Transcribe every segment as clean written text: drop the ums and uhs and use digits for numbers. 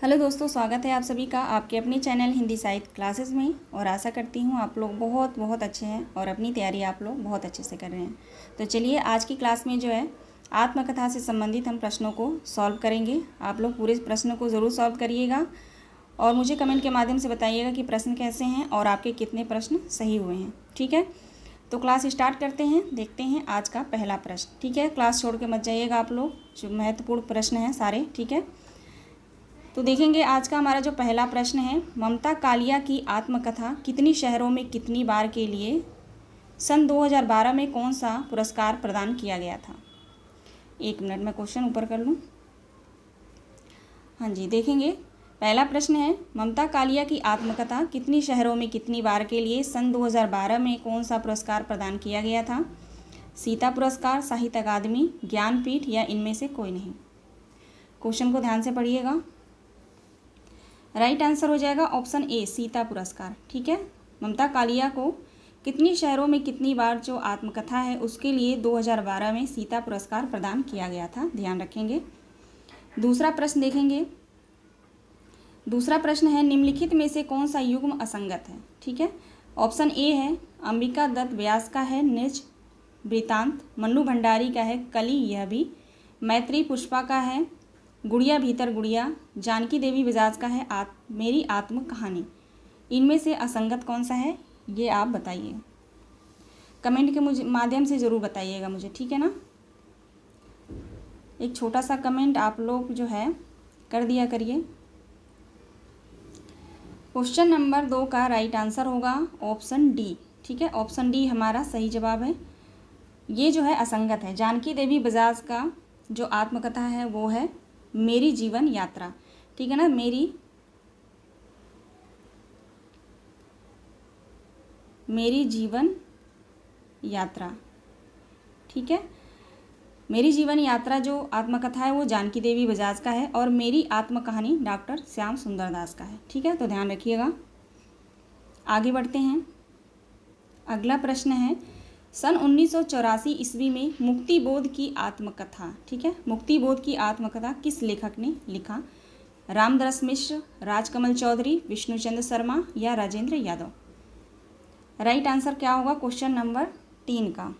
Hello दोस्तों, स्वागत है आप सभी का आपके अपने चैनल हिंदी साहित्य क्लासेस में। और आशा करती हूँ आप लोग बहुत बहुत अच्छे हैं और अपनी तैयारी आप लोग बहुत अच्छे से कर रहे हैं। तो चलिए आज की क्लास में जो है आत्मकथा से संबंधित हम प्रश्नों को सॉल्व करेंगे। आप लोग पूरे प्रश्नों को ज़रूर सॉल्व करिएगा और मुझे कमेंट के माध्यम से बताइएगा कि प्रश्न कैसे हैं और आपके कितने प्रश्न सही हुए हैं। ठीक है, तो क्लास स्टार्ट करते हैं। देखते हैं आज का पहला प्रश्न। ठीक है, क्लास छोड़ के मत जाइएगा आप लोग, जो महत्वपूर्ण प्रश्न हैं सारे। ठीक है, तो देखेंगे आज का हमारा जो पहला प्रश्न है, ममता कालिया की आत्मकथा कितनी शहरों में कितनी बार के लिए सन 2012 में कौन सा पुरस्कार प्रदान किया गया था। 1 मिनट में क्वेश्चन ऊपर कर लूँ। हाँ जी, देखेंगे पहला प्रश्न है, ममता कालिया की आत्मकथा कितनी शहरों में कितनी बार के लिए सन 2012 में कौन सा पुरस्कार प्रदान किया गया था। सीता पुरस्कार, साहित्य अकादमी, ज्ञानपीठ या इनमें से कोई नहीं। क्वेश्चन को ध्यान से पढ़िएगा। राइट आंसर हो जाएगा ऑप्शन ए, सीता पुरस्कार। ठीक है, ममता कालिया को कितनी शहरों में कितनी बार जो आत्मकथा है उसके लिए 2012 में सीता पुरस्कार प्रदान किया गया था, ध्यान रखेंगे। दूसरा प्रश्न देखेंगे। दूसरा प्रश्न है, निम्नलिखित में से कौन सा युग्म असंगत है। ठीक है, ऑप्शन ए है अंबिका दत्त व्यास का है निज वृतांत, मन्नू भंडारी का है कली यह भी, मैत्री पुष्पा का है गुड़िया भीतर गुड़िया, जानकी देवी बजाज का है मेरी आत्म कहानी। इनमें से असंगत कौन सा है ये आप बताइए, कमेंट के मुझे माध्यम से ज़रूर बताइएगा मुझे। ठीक है ना, एक छोटा सा कमेंट आप लोग जो है कर दिया करिए। क्वेश्चन नंबर 2 का राइट आंसर होगा ऑप्शन डी। ठीक है, ऑप्शन डी हमारा सही जवाब है। ये जो है असंगत है। जानकी देवी बजाज का जो आत्मकथा है वो है मेरी जीवन यात्रा। ठीक है ना, मेरी जीवन यात्रा। ठीक है, मेरी जीवन यात्रा जो आत्मकथा है वो जानकी देवी बजाज का है और मेरी आत्म कहानी डॉक्टर श्याम सुंदर दास का है। ठीक है, तो ध्यान रखिएगा। आगे बढ़ते हैं। अगला प्रश्न है, सन 1984 ईस्वी में मुक्तिबोध की आत्मकथा। ठीक है, मुक्तिबोध की आत्मकथा किस लेखक ने लिखा। रामदास मिश्र, राजकमल चौधरी, विष्णुचंद्र शर्मा या राजेंद्र यादव। राइट आंसर क्या होगा क्वेश्चन नंबर 3 का।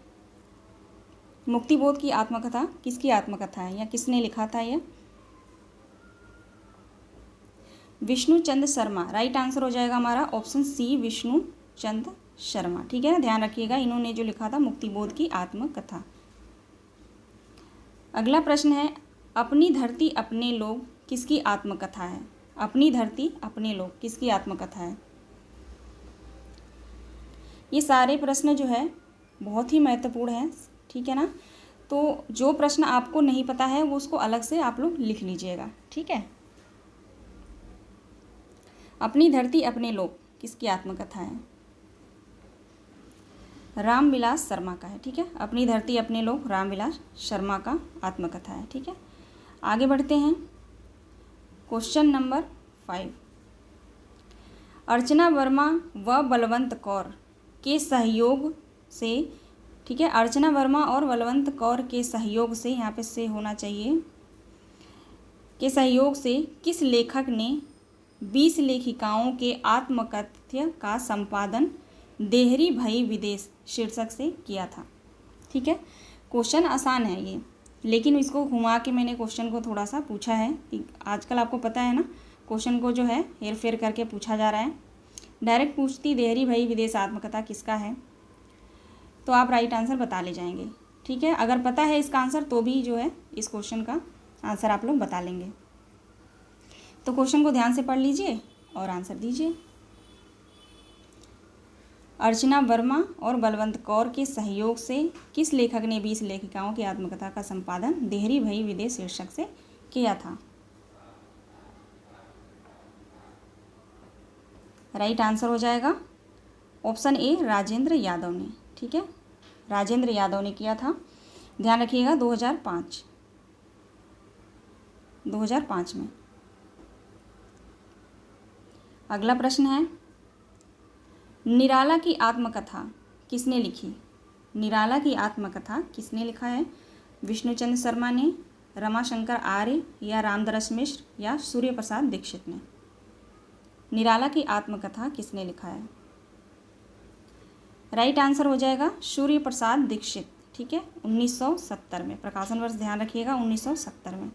मुक्तिबोध की आत्मकथा किसकी आत्मकथा है या किसने लिखा था यह। विष्णुचंद्र शर्मा। राइट आंसर हो जाएगा हमारा ऑप्शन सी, विष्णुचंद्र शर्मा। ठीक है, ध्यान रखिएगा, इन्होंने जो लिखा था मुक्तिबोध की आत्मकथा। अगला प्रश्न है, अपनी धरती अपने लोग किसकी आत्मकथा है। अपनी धरती अपने लोग किसकी आत्मकथा है। ये सारे प्रश्न जो है बहुत ही महत्वपूर्ण हैं। ठीक है ना, तो जो प्रश्न आपको नहीं पता है वो उसको अलग से आप लोग लिख लीजिएगा। ठीक है, अपनी धरती अपने लोग किसकी आत्मकथा है। रामविलास शर्मा का है। ठीक है, अपनी धरती अपने लोग रामविलास शर्मा का आत्मकथा है। ठीक है, आगे बढ़ते हैं। क्वेश्चन नंबर 5, अर्चना वर्मा व बलवंत कौर के सहयोग से। ठीक है, अर्चना वर्मा और बलवंत कौर के सहयोग से, यहाँ पे से होना चाहिए, के सहयोग से किस लेखक ने 20 लेखिकाओं के आत्मकथ्य का संपादन देहरी भई विदेश शीर्षक से किया था। ठीक है, क्वेश्चन आसान है ये, लेकिन इसको घुमा के मैंने क्वेश्चन को थोड़ा सा पूछा है। आजकल आपको पता है ना, क्वेश्चन को जो है हेर फेर करके पूछा जा रहा है। डायरेक्ट पूछती देहरी भई विदेश आत्मकथा किसका है तो आप राइट आंसर बता ले जाएंगे। ठीक है, अगर पता है इसका आंसर तो भी जो है इस क्वेश्चन का आंसर आप लोग बता लेंगे। तो क्वेश्चन को ध्यान से पढ़ लीजिए और आंसर दीजिए। अर्चना वर्मा और बलवंत कौर के सहयोग से किस लेखक ने 20 लेखिकाओं की आत्मकथा का संपादन देहरी भई विदेश शीर्षक से किया था। राइट आंसर हो जाएगा ऑप्शन ए, राजेंद्र यादव ने। ठीक है, राजेंद्र यादव ने किया था। ध्यान रखिएगा 2005 में। अगला प्रश्न है, निराला की आत्मकथा किसने लिखी। निराला की आत्मकथा किसने लिखा है। विष्णुचंद्र शर्मा ने, रमाशंकर आर्य या रामदरस मिश्र या सूर्य प्रसाद दीक्षित ने? निराला की आत्मकथा किसने लिखा है? राइट आंसर हो जाएगा सूर्य प्रसाद दीक्षित। ठीक है, 1970 में। प्रकाशन वर्ष ध्यान रखिएगा, 1970 में।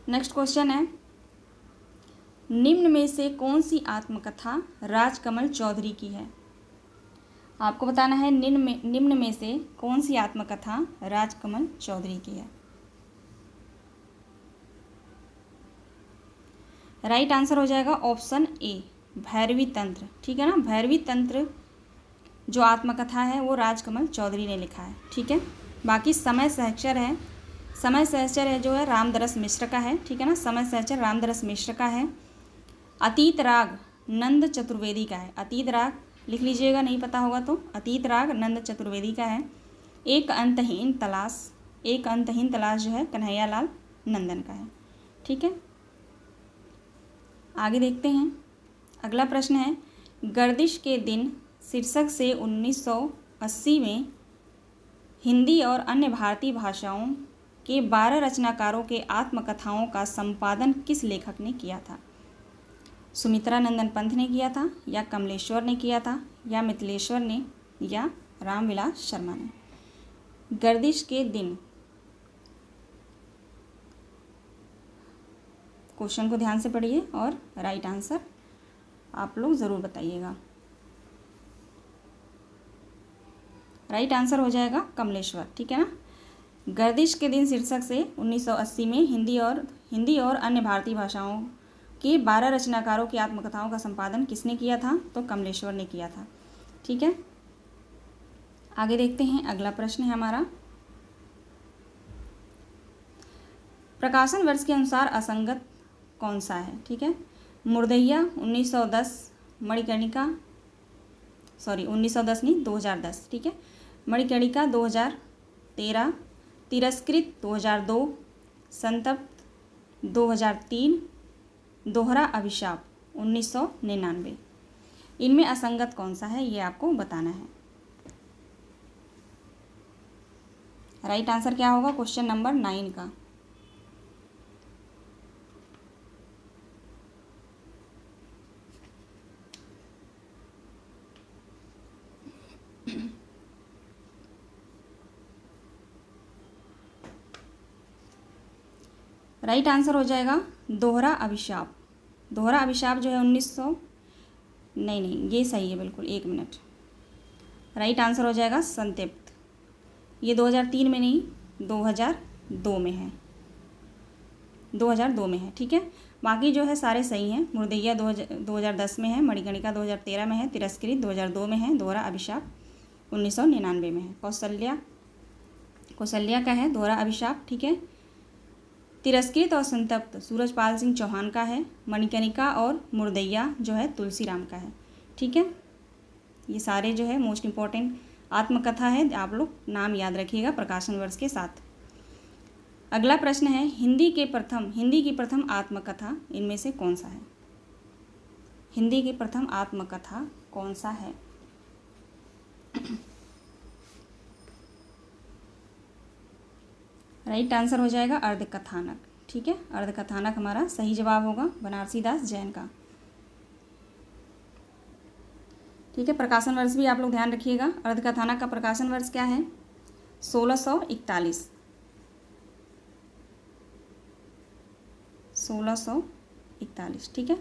नेक्स्ट क्वेश्चन है, निम्न में से कौन सी आत्मकथा राजकमल चौधरी की है? आपको बताना है निम्न में से कौन सी आत्मकथा राजकमल चौधरी की है। राइट आंसर हो जाएगा ऑप्शन ए, भैरवी तंत्र। ठीक है ना, भैरवी तंत्र जो आत्मकथा है वो राजकमल चौधरी ने लिखा है। ठीक है, बाकी समय सहचर है, समय सहचर है जो है रामदरस मिश्र का है। ठीक है ना, समय सहचर रामदरस मिश्र का है। अतीत राग नंद चतुर्वेदी का है। अतीत राग लिख लीजिएगा, नहीं पता होगा तो। अतीत राग नंद चतुर्वेदी का है। एक अंतहीन तलाश जो है कन्हैया लाल नंदन का है। ठीक है, आगे देखते हैं। अगला प्रश्न है, गर्दिश के दिन शीर्षक से 1980 में हिंदी और अन्य भारतीय भाषाओं के 12 रचनाकारों के आत्मकथाओं का संपादन किस लेखक ने किया था? सुमित्रा नंदन पंत ने किया था, या कमलेश्वर ने किया था, या मिथिलेश्वर ने, या रामविलास शर्मा ने? गर्दिश के दिन, क्वेश्चन को ध्यान से पढ़िए और राइट आंसर आप लोग ज़रूर बताइएगा। राइट आंसर हो जाएगा कमलेश्वर। ठीक है ना, गर्दिश के दिन शीर्षक से 1980 में हिंदी और अन्य भारतीय भाषाओं के 12 रचनाकारों की आत्मकथाओं का संपादन किसने किया था? तो कमलेश्वर ने किया था। ठीक है, आगे देखते हैं। अगला प्रश्न है हमारा, प्रकाशन वर्ष के अनुसार असंगत कौन सा है? ठीक है, मुर्दैया 1910, मणिकर्णिका 2010। ठीक है, मणिकर्णिका 2013, तिरस्कृत 2002, संतप्त 2003, दोहरा अभिशाप 1999। इनमें असंगत कौन सा है ये आपको बताना है। राइट आंसर क्या होगा क्वेश्चन नंबर 9 का? राइट आंसर हो जाएगा दोहरा अभिशाप। दोहरा अभिशाप जो है 1900 नहीं ये सही है बिल्कुल, 1 मिनट। राइट आंसर हो जाएगा संतप्त। ये 2003 में नहीं 2002 में है, 2002 में है। ठीक है, बाकी जो है सारे सही हैं। मुर्दैया 2010 में है, मणिकर्णिका 2013 में है, तिरस्कृत 2002 में है, दोहरा अभिशाप 1999 में है। कौशल्या का है दोहरा अभिशाप। ठीक है, तिरस्कृत और संतप्त सूरजपाल सिंह चौहान का है। मणिकर्णिका और मुर्दैया जो है तुलसीराम का है। ठीक है, ये सारे जो है मोस्ट इम्पॉर्टेंट आत्मकथा है, आप लोग नाम याद रखिएगा प्रकाशन वर्ष के साथ। अगला प्रश्न है, हिंदी की प्रथम आत्मकथा इनमें से कौन सा है? हिंदी की प्रथम आत्मकथा कौन सा है? राइट आंसर हो जाएगा अर्धकथानक। ठीक है, अर्धकथानक हमारा सही जवाब होगा, बनारसी दास जैन का। ठीक है, प्रकाशन वर्ष भी आप लोग ध्यान रखिएगा। अर्धकथानक का प्रकाशन वर्ष क्या है? 1641। 1641। ठीक है,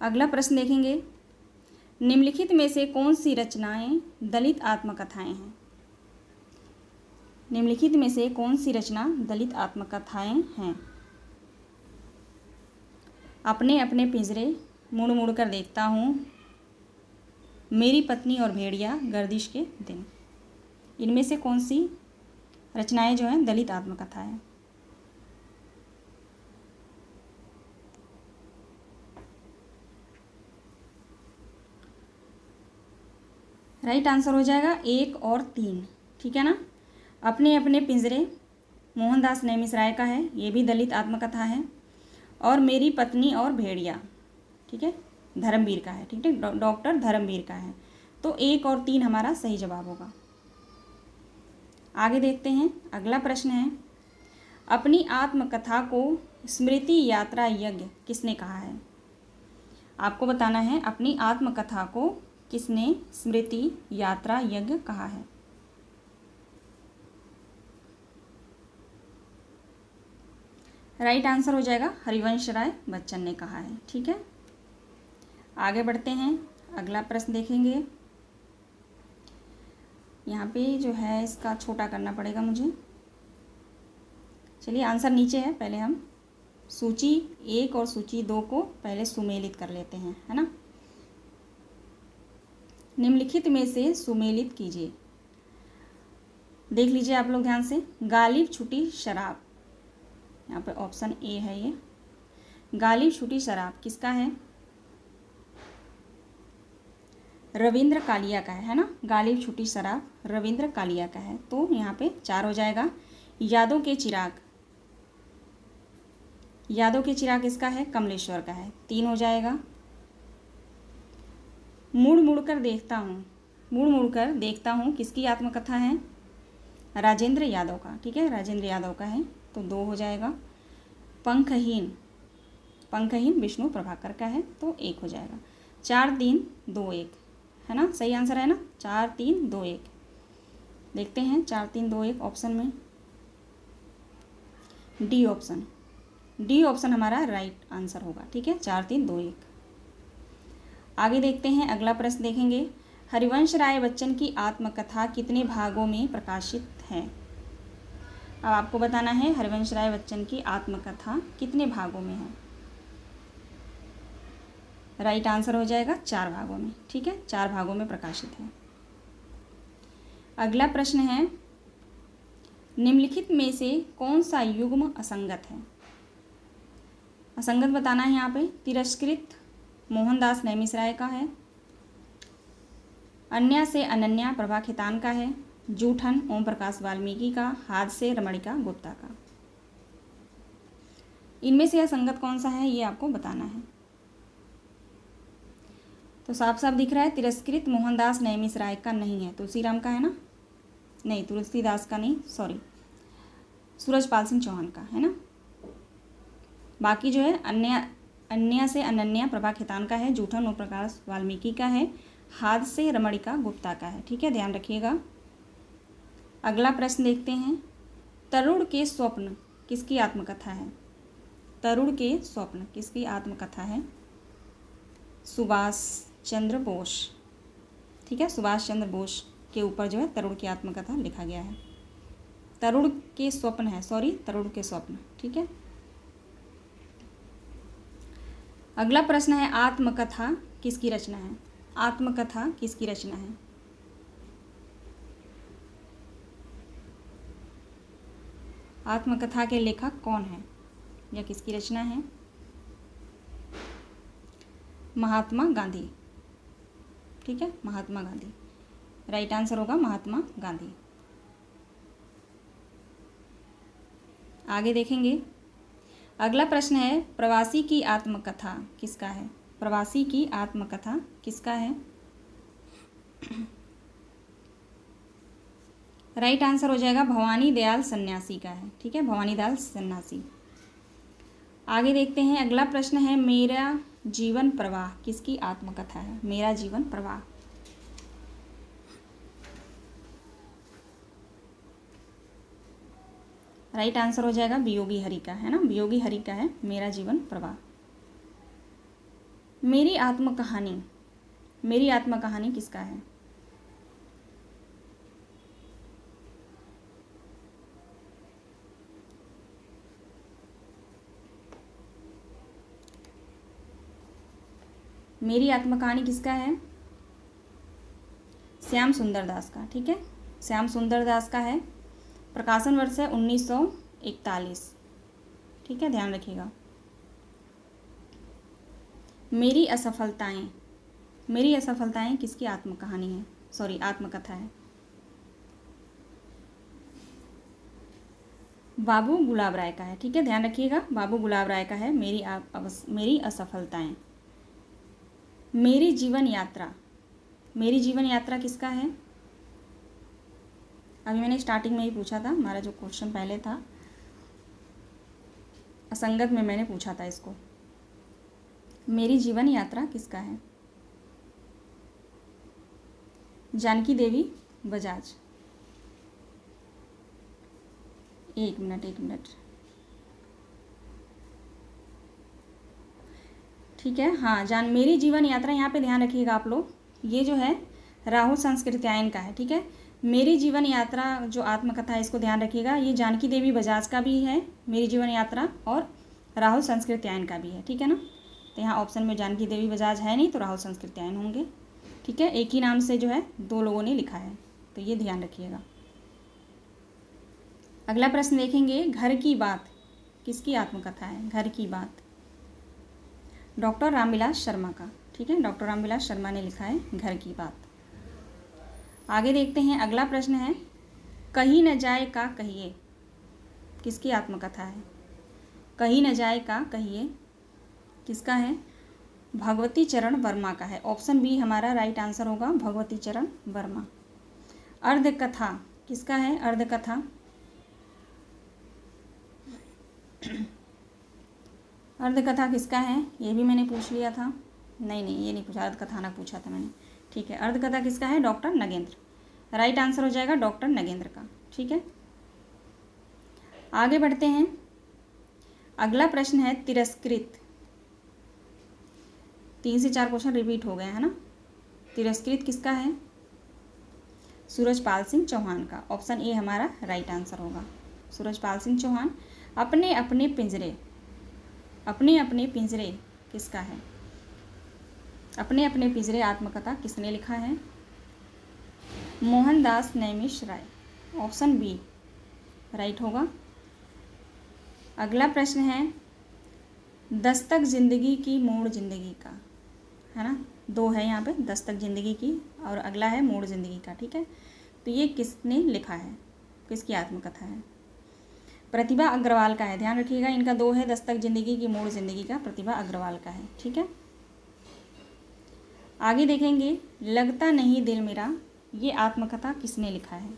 अगला प्रश्न देखेंगे, निम्नलिखित में से कौन सी रचनाएं दलित आत्मकथाएं हैं? निम्नलिखित में से कौन सी रचना दलित आत्मकथाएं हैं? अपने अपने पिंजरे, मुड़ मुड़ कर देखता हूँ, मेरी पत्नी और भेड़िया, गर्दिश के दिन। इनमें से कौन सी रचनाएं जो हैं दलित आत्मकथा है? राइट आंसर हो जाएगा 1 और 3। ठीक है ना, अपने अपने पिंजरे मोहनदास नेमिष का है, ये भी दलित आत्मकथा है। और मेरी पत्नी और भेड़िया, ठीक है, धर्मवीर का है। ठीक है, डॉक्टर धर्मवीर का है। तो 1 और 3 हमारा सही जवाब होगा। आगे देखते हैं, अगला प्रश्न है, अपनी आत्मकथा को स्मृति यात्रा यज्ञ किसने कहा है? आपको बताना है अपनी आत्मकथा को किसने स्मृति यात्रा यज्ञ कहा है। राइट आंसर हो जाएगा हरिवंश राय बच्चन ने कहा है। ठीक है, आगे बढ़ते हैं, अगला प्रश्न देखेंगे। यहाँ पे जो है इसका छोटा करना पड़ेगा मुझे। चलिए आंसर नीचे है, पहले हम सूची 1 और सूची 2 को पहले सुमेलित कर लेते हैं, है ना। निम्नलिखित में से सुमेलित कीजिए। देख लीजिए आप लोग ध्यान से, गालिब छुटी शराब, यहाँ पे ऑप्शन ए है ये। गालिब छुटी शराब किसका है? रविंद्र कालिया का है ना। गालिब छुटी शराब रविंद्र कालिया का है, तो यहाँ पे 4 हो जाएगा। यादों के चिराग, यादों के चिराग किसका है? कमलेश्वर का है, 3 हो जाएगा। मुड़ मुड़ कर देखता हूँ, मुड़ मुड़ कर देखता हूँ किसकी आत्मकथा है? राजेंद्र यादव का। ठीक है, राजेंद्र यादव का है, तो 2 हो जाएगा। पंखहीन, पंखहीन विष्णु प्रभाकर का है, तो 1 हो जाएगा। 4 3 2 1 है ना, सही आंसर है ना, 4 3 2 1। देखते हैं 4 3 2 1 ऑप्शन में, डी ऑप्शन, डी ऑप्शन हमारा राइट आंसर होगा। ठीक है, 4 3 2 1। आगे देखते हैं, अगला प्रश्न देखेंगे। हरिवंश राय बच्चन की आत्मकथा कितने भागों में प्रकाशित है? अब आपको बताना है हरिवंश राय बच्चन की आत्मकथा कितने भागों में है। राइट आंसर हो जाएगा 4 भागों में। ठीक है, 4 भागों में प्रकाशित है। अगला प्रश्न है, निम्नलिखित में से कौन सा युग्म असंगत है? असंगत बताना है यहाँ पे। तिरस्कृत मोहनदास नैमिषराय का है, अन्या से अनन्या प्रभा खेतान का है, जूठन ओम प्रकाश वाल्मीकि का, हाथ से रमणिका गुप्ता का। इनमें से असंगत कौन सा है ये आपको बताना है। तो साफ साफ दिख रहा है तिरस्कृत मोहनदास नैमिषराय का नहीं है, तुलसीराम का है ना, नहीं तुलसीदास का नहीं, सॉरी सूरजपाल सिंह चौहान का है ना। बाकी जो है अन्या से अनन्या प्रभा खेतान का है, जूठन ओम प्रकाश वाल्मीकि का है, हाथ से रमणिका गुप्ता का है। ठीक है, ध्यान रखिएगा। अगला प्रश्न देखते हैं, तरुण के स्वप्न किसकी आत्मकथा है? तरुण के स्वप्न किसकी आत्मकथा है? सुभाष चंद्र बोस। ठीक है, सुभाष चंद्र बोस के ऊपर जो है तरुण की आत्मकथा लिखा गया है। तरुण के स्वप्न है, सॉरी तरुण के स्वप्न। ठीक है, अगला प्रश्न है, आत्मकथा किसकी रचना है? आत्मकथा किसकी रचना है? आत्मकथा के लेखक कौन है या किसकी रचना है? महात्मा गांधी। ठीक है, महात्मा गांधी राइट आंसर होगा, महात्मा गांधी। आगे देखेंगे, अगला प्रश्न है, प्रवासी की आत्मकथा किसका है? प्रवासी की आत्मकथा किसका है? राइट आंसर हो जाएगा भवानी दयाल सन्यासी का है। ठीक है, भवानी दयाल सन्यासी। आगे देखते हैं, अगला प्रश्न है, मेरा जीवन प्रवाह किसकी आत्मकथा है? मेरा जीवन प्रवाह, राइट आंसर हो जाएगा वियोगी हरि का है ना, वियोगी हरि का है मेरा जीवन प्रवाह। मेरी आत्मकहानी, मेरी आत्मकहानी किसका है? मेरी आत्मकहानी किसका है? श्याम सुंदर दास का। ठीक है, श्याम सुंदर दास का है, प्रकाशन वर्ष है 1941। ठीक है, ध्यान रखिएगा। मेरी असफलताएं, मेरी असफलताएं किसकी आत्मकहानी है, सॉरी आत्मकथा है? बाबू गुलाब राय का है। ठीक है, ध्यान रखिएगा, बाबू गुलाब राय का है मेरी असफलताएं। मेरी जीवन यात्रा, मेरी जीवन यात्रा किसका है? अभी मैंने स्टार्टिंग में ही पूछा था, हमारा जो क्वेश्चन पहले था असंगत में मैंने पूछा था इसको। मेरी जीवन यात्रा किसका है? जानकी देवी बजाज। एक मिनट। ठीक है, हाँ, मेरी जीवन यात्रा, यहाँ पे ध्यान रखिएगा आप लोग, ये जो है राहुल संस्कृत्यायन का है। ठीक है, मेरी जीवन यात्रा जो आत्मकथा है इसको ध्यान रखिएगा, ये जानकी देवी बजाज का भी है मेरी जीवन यात्रा, और राहुल संस्कृत्यायन का भी है। ठीक है ना, तो यहाँ ऑप्शन में जानकी देवी बजाज है नहीं, तो राहुल संस्कृत्यायन होंगे। ठीक है, एक ही नाम से जो है दो लोगों ने लिखा है, तो ये ध्यान रखिएगा। अगला प्रश्न देखेंगे, घर की बात किसकी आत्मकथा है? घर की बात डॉक्टर रामविलास शर्मा का। ठीक है, डॉक्टर रामविलास शर्मा ने लिखा है घर की बात। आगे देखते हैं, अगला प्रश्न है, कहीं न जाए का कहिए किसकी आत्मकथा है? कहीं न जाए का कहिए किसका है? भगवती चरण वर्मा का है। ऑप्शन बी हमारा राइट आंसर होगा, भगवती चरण वर्मा। अर्धकथा किसका है? अर्धकथा अर्धकथा किसका है? ये भी मैंने पूछ लिया था। नहीं, ये नहीं पूछा, अर्धकथानक पूछा था मैंने। ठीक है, अर्धकथा किसका है? डॉक्टर नगेंद्र। राइट आंसर हो जाएगा डॉक्टर नगेंद्र का। ठीक है, आगे बढ़ते हैं। अगला प्रश्न है, तिरस्कृत। 3 से 4 क्वेश्चन रिपीट हो गए हैं ना। तिरस्कृत किसका है? सूरजपाल सिंह चौहान का। ऑप्शन ए हमारा राइट आंसर होगा, सूरजपाल सिंह चौहान। अपने अपने पिंजरे किसका है? अपने अपने पिंजरे आत्मकथा किसने लिखा है? मोहनदास नैमिष राय। ऑप्शन बी राइट होगा। अगला प्रश्न है, दस्तक जिंदगी की मोड़ जिंदगी का, है ना, 2 है यहाँ पे, दस्तक जिंदगी की और अगला है मोड़ जिंदगी का। ठीक है, तो ये किसने लिखा है? किसकी आत्मकथा है? प्रतिभा अग्रवाल का है। ध्यान रखिएगा, इनका 2 है, दस्तक जिंदगी की मोड़ जिंदगी का प्रतिभा अग्रवाल का है। ठीक है, आगे देखेंगे, लगता नहीं दिल मेरा, ये आत्मकथा किसने लिखा है?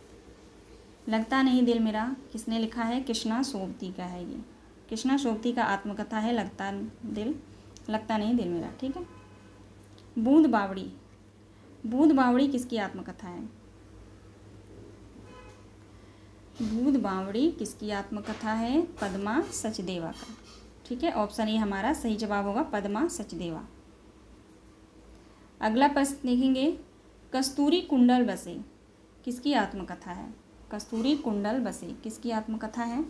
लगता नहीं दिल मेरा किसने लिखा है? कृष्णा सोबती का है। ये कृष्णा सोबती का आत्मकथा है लगता नहीं दिल मेरा। ठीक है, बूंद बावड़ी किसकी आत्मकथा है? बूंद बावड़ी किसकी आत्मकथा है? पद्मा सचदेवा का। ठीक है, ऑप्शन ए हमारा सही जवाब होगा, पद्मा सचदेवा। अगला प्रश्न देखेंगे, कस्तूरी कुंडल बसे किसकी आत्मकथा है? कस्तूरी कुंडल बसे किसकी आत्मकथा है?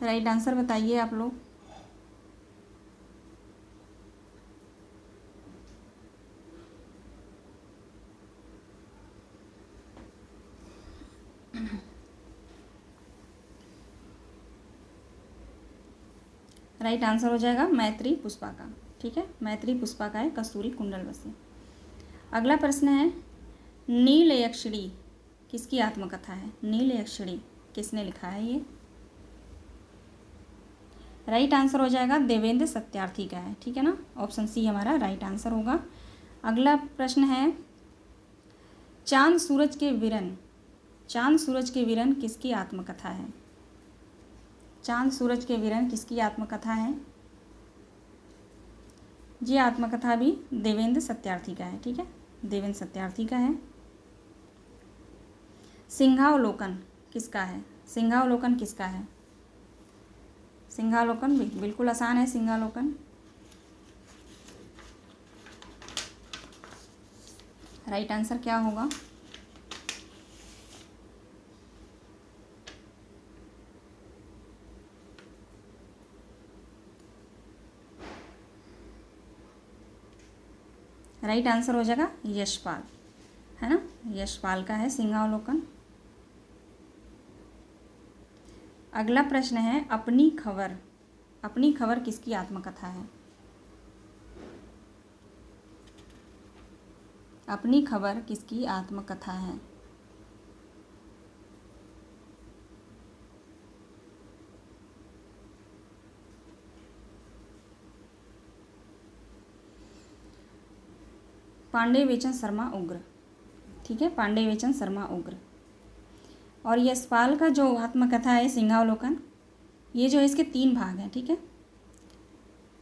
राइट आंसर बताइए आप लोग। राइट आंसर हो जाएगा मैत्री पुष्पा का। ठीक है, मैत्री पुष्पा का है कस्तूरी कुंडल बसे। अगला प्रश्न है, नील यक्षिणी किसकी आत्मकथा है? नील यक्षिणी किसने लिखा है? ये राइट आंसर हो जाएगा देवेंद्र सत्यार्थी का है। ठीक है ना, ऑप्शन सी हमारा राइट आंसर होगा। अगला प्रश्न है, चांद सूरज के विरन किसकी आत्मकथा है? चांद सूरज के विरन किसकी आत्मकथा है? ये आत्मकथा भी देवेंद्र सत्यार्थी का है। ठीक है, देवेंद्र सत्यार्थी का है। सिंहावलोकन किसका है? सिंहावलोकन किसका है? सिंहावलोकन बिल्कुल आसान है। सिंहावलोकन राइट आंसर क्या होगा? राइट आंसर हो जाएगा यशपाल, है ना, यशपाल का है सिंहावलोकन। अगला प्रश्न है, अपनी खबर किसकी आत्मकथा है? अपनी खबर किसकी आत्मकथा है? पांडेयचरण शर्मा उग्र, ठीक है, पांडेयचरण शर्मा उग्र। और यशपाल का जो आत्मकथा है सिंहावलोकन, ये जो है इसके 3 भाग हैं, ठीक है।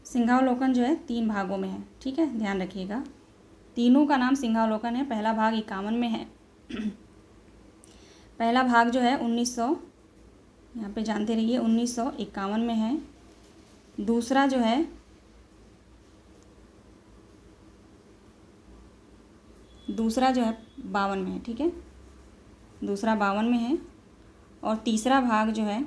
सिंहावलोकन जो है 3 भागों में है, ठीक है, ध्यान रखिएगा। तीनों का नाम सिंहावलोकन है। पहला भाग 51 में है। पहला भाग जो है 1900, यहाँ पे जानते रहिए, 1951 में है। दूसरा जो है दूसरा जो है 52 में है, ठीक है, दूसरा 52 में है। और तीसरा भाग जो है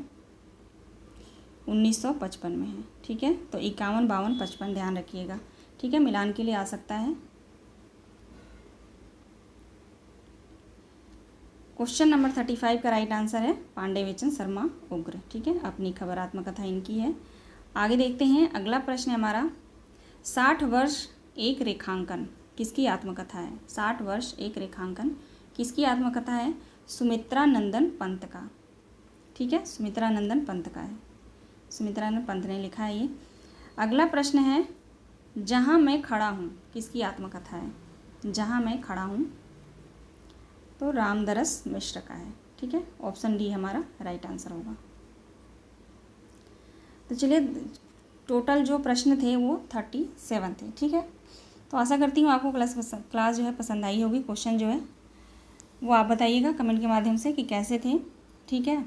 1955 में है, ठीक है। तो 51, 52, 55 ध्यान रखिएगा, ठीक है, मिलान के लिए आ सकता है। क्वेश्चन नंबर 35 का राइट आंसर है पांडेयचरण शर्मा उग्र, ठीक है। अपनी खबर आत्मकथा इनकी है। आगे देखते हैं, अगला प्रश्न है हमारा 60 वर्ष एक रेखांकन किसकी आत्मकथा है? 60 वर्ष एक रेखांकन किसकी आत्मकथा है? सुमित्रा नंदन पंत का, ठीक है, सुमित्रा नंदन पंत का है। सुमित्रा नंदन पंत ने लिखा है ये। अगला प्रश्न है जहाँ मैं खड़ा हूँ किसकी आत्मकथा है? जहाँ मैं खड़ा हूँ, तो रामदरस मिश्र का है, ठीक है। ऑप्शन डी हमारा राइट आंसर होगा। तो चलिए, टोटल जो प्रश्न थे वो 37 थे, ठीक है। तो आशा करती हूँ आपको क्लास जो है पसंद आई होगी। क्वेश्चन जो है वो आप बताइएगा कमेंट के माध्यम से कि कैसे थे, ठीक है।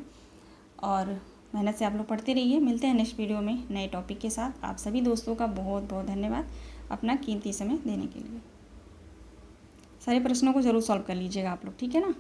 और मेहनत से आप लोग पढ़ते रहिए। मिलते हैं नेक्स्ट वीडियो में नए टॉपिक के साथ। आप सभी दोस्तों का बहुत बहुत धन्यवाद अपना कीमती समय देने के लिए। सारे प्रश्नों को ज़रूर सॉल्व कर लीजिएगा आप लोग, ठीक है ना।